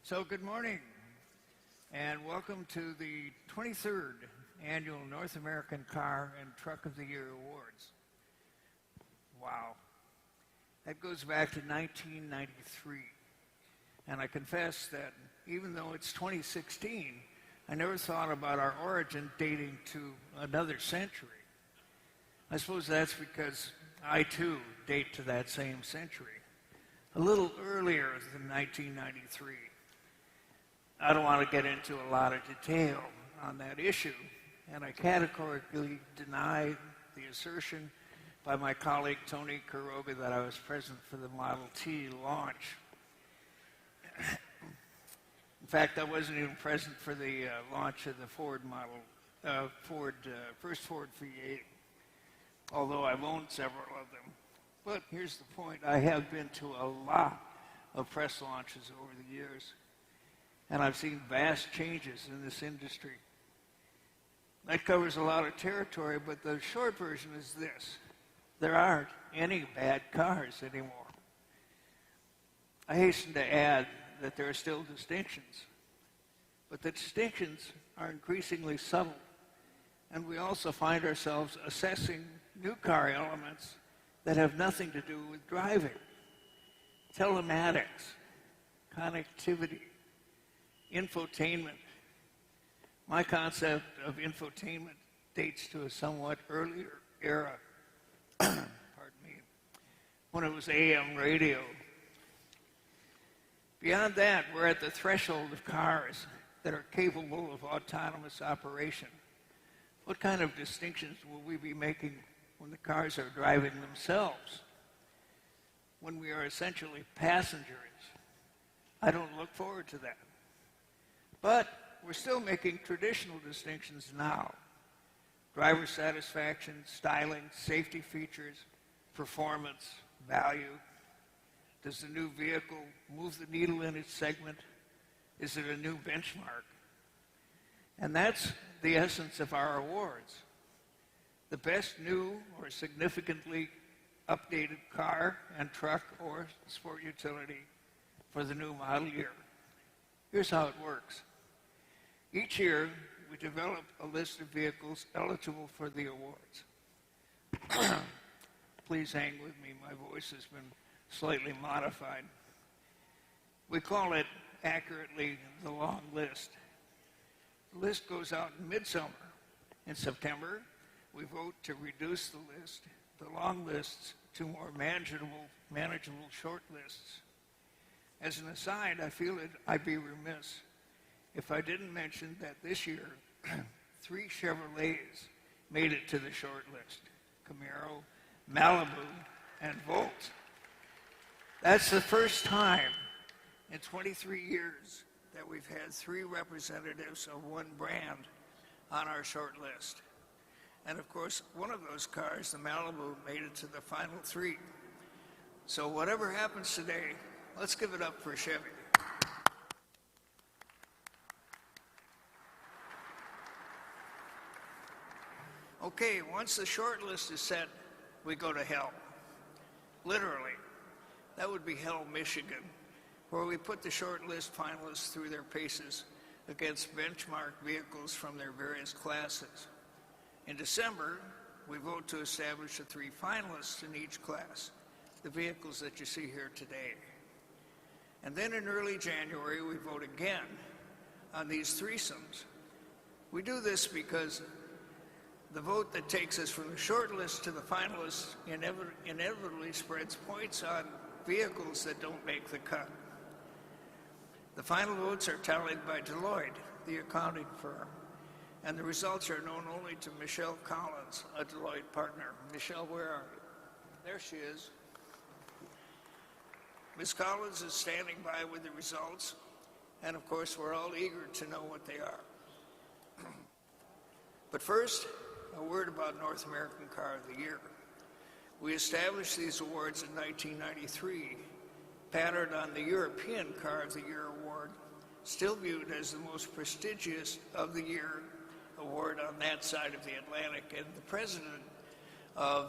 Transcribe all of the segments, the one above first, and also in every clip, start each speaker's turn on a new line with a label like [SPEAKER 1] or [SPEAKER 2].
[SPEAKER 1] So good morning, and welcome to the 23rd Annual North American Car and Truck of the Year Awards. Wow. That goes back to 1993. And I confess that even though it's 2016, I never thought about our origin dating to another century. I suppose that's because I, too, date to that same century, a little earlier than 1993. I don't want to get into a lot of detail on that issue, and I categorically deny the assertion by my colleague Tony Quiroga that I was present for the Model T launch. In fact, I wasn't even present for the launch of the Ford first Ford V8, although I've owned several of them. But here's the point. I have been to a lot of press launches over the years, and I've seen vast changes in this industry. That covers a lot of territory, but the short version is this. There aren't any bad cars anymore. I hasten to add that there are still distinctions, but the distinctions are increasingly subtle, and we also find ourselves assessing new car elements that have nothing to do with driving. Telematics, connectivity, infotainment. My concept of infotainment dates to a somewhat earlier era, pardon me, when it was AM radio. Beyond that, we're at the threshold of cars that are capable of autonomous operation. What kind of distinctions will we be making when the cars are driving themselves? When we are essentially passengers? I don't look forward to that. But we're still making traditional distinctions now. Driver satisfaction, styling, safety features, performance, value. Does the new vehicle move the needle in its segment? Is it a new benchmark? And that's the essence of our awards. The best new or significantly updated car and truck or sport utility for the new model year. Here's how it works. Each year, we develop a list of vehicles eligible for the awards. Please hang with me. My voice has been slightly modified. We call it, accurately, the long list. The list goes out in midsummer. In September, we vote to reduce the list, the long lists, to more manageable short lists. As an aside, I feel that I'd be remiss if I didn't mention that this year, 3 Chevrolets made it to the short list: Camaro, Malibu, and Volt. That's the first time in 23 years that we've had 3 representatives of one brand on our short list. And of course, one of those cars, the Malibu, made it to the final 3. So whatever happens today, let's give it up for Chevy. Okay, once the short list is set, we go to hell. Literally. That would be Hell, Michigan, where we put the short list finalists through their paces against benchmark vehicles from their various classes. In December, we vote to establish the 3 finalists in each class, the vehicles that you see here today. And then in early January, we vote again on these threesomes. We do this because the vote that takes us from the short list to the finalists inevitably spreads points on vehicles that don't make the cut. The final votes are tallied by Deloitte, the accounting firm, and the results are known only to Michelle Collins, a Deloitte partner. Michelle, where are you? There she is. Ms. Collins is standing by with the results, and of course we're all eager to know what they are. But first, a word about North American Car of the Year. We established these awards in 1993, patterned on the European Car of the Year award, still viewed as the most prestigious of the year award on that side of the Atlantic. And the president of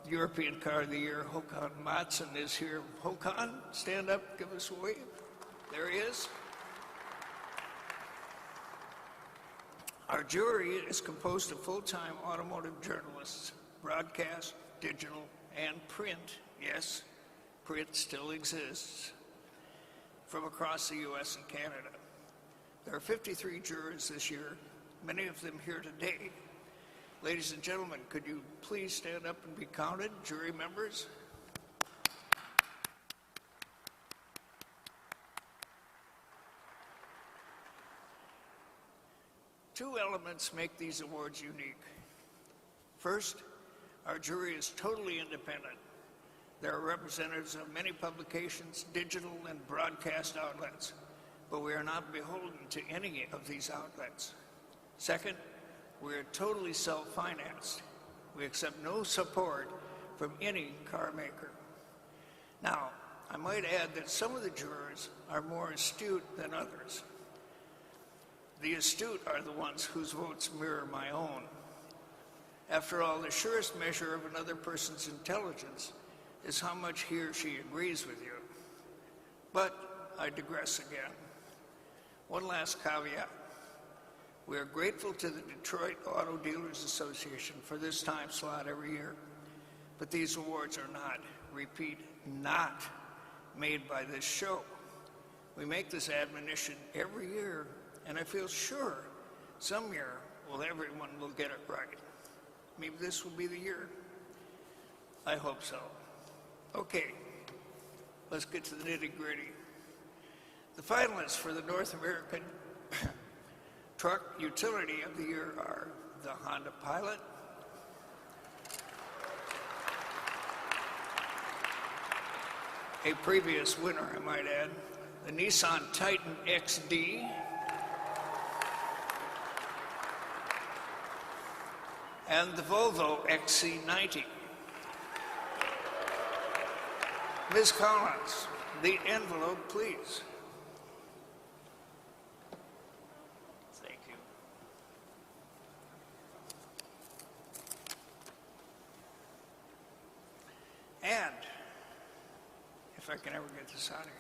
[SPEAKER 1] European Car of the Year, Håkan Mattsson, is here. Håkan, stand up, give us a wave. There he is. Our jury is composed of full-time automotive journalists, broadcast, digital, and print. Yes, print still exists, from across the U.S. and Canada. There are 53 jurors this year, many of them here today. Ladies and gentlemen, could you please stand up and be counted, jury members? Two elements make these awards unique. First, our jury is totally independent. There are representatives of many publications, digital and broadcast outlets, but we are not beholden to any of these outlets. Second, we are totally self-financed. We accept no support from any car maker. Now, I might add that some of the jurors are more astute than others. The astute are the ones whose votes mirror my own. After all, the surest measure of another person's intelligence is how much he or she agrees with you. But I digress again. One last caveat. We are grateful to the Detroit Auto Dealers Association for this time slot every year, but these awards are not, repeat, not made by this show. We make this admonition every year, and I feel sure some year everyone will get it right. Maybe this will be the year. I hope so. Okay, let's get to the nitty-gritty. The finalists for the North American Truck Utility of the Year are the Honda Pilot, a previous winner, I might add, the Nissan Titan XD, and the Volvo XC90. Ms. Collins, the envelope, please. Thank you. And, if I can ever get this out of here.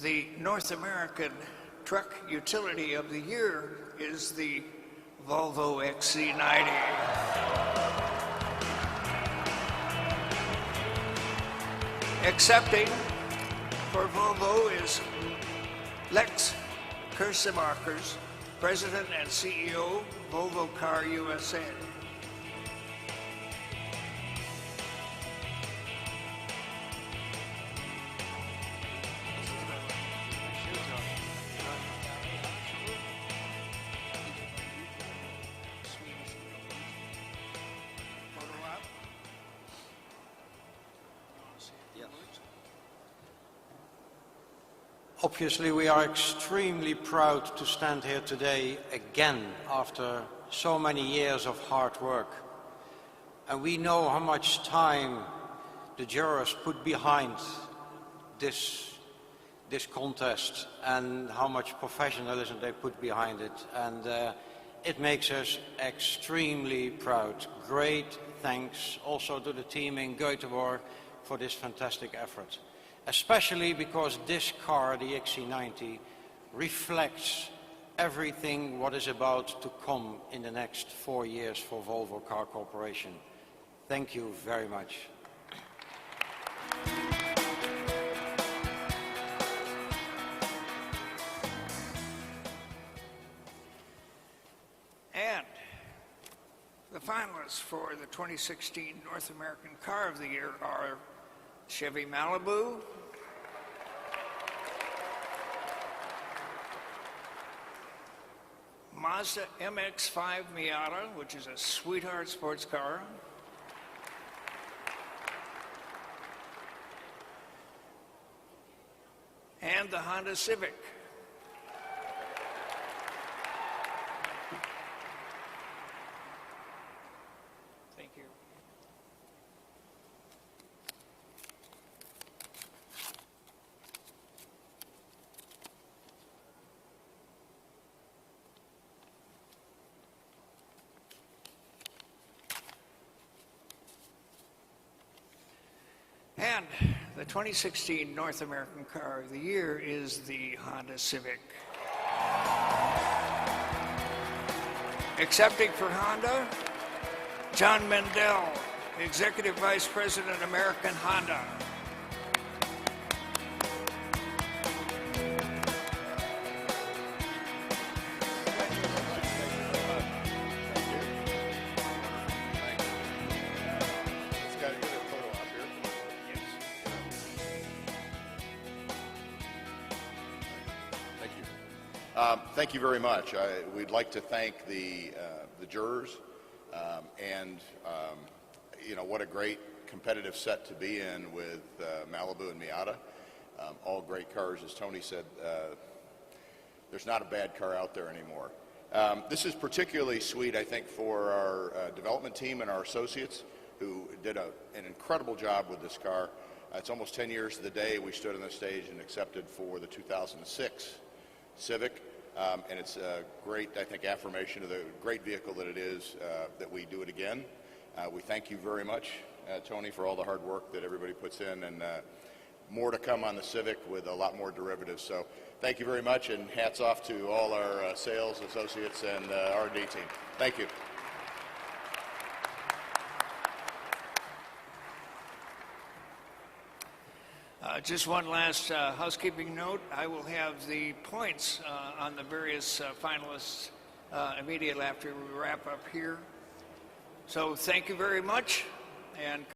[SPEAKER 1] The North American Truck Utility of the Year is the Volvo XC90. Accepting for Volvo is Lex Kersemakers, President and CEO, Volvo Car USA.
[SPEAKER 2] Obviously, we are extremely proud to stand here today again after so many years of hard work. And we know how much time the jurors put behind this contest and how much professionalism they put behind it. And it makes us extremely proud. Great thanks also to the team in Göteborg for this fantastic effort. Especially because this car, the XC90, reflects everything what is about to come in the next 4 years for Volvo Car Corporation. Thank you very much.
[SPEAKER 1] And the finalists for the 2016 North American Car of the Year are Chevy Malibu, Mazda MX-5 Miata, which is a sweetheart sports car, and the Honda Civic. Thank you. And the 2016 North American Car of the Year is the Honda Civic. Accepting for Honda, John Mendel, Executive Vice President, American Honda.
[SPEAKER 3] Thank you very much. We'd like to thank the jurors, and you know, what a great competitive set to be in with Malibu and Miata. All great cars, as Tony said. There's not a bad car out there anymore. This is particularly sweet, I think, for our development team and our associates who did an incredible job with this car. It's almost 10 years to the day we stood on the stage and accepted for the 2006 Civic. And it's a great, I think, affirmation of the great vehicle that it is, that we do it again. We thank you very much, Tony, for all the hard work that everybody puts in, and more to come on the Civic with a lot more derivatives. So thank you very much, and hats off to all our sales associates and R&D team. Thank you.
[SPEAKER 1] Just one last housekeeping note. I will have the points on the various finalists immediately after we wrap up here. So thank you very much. And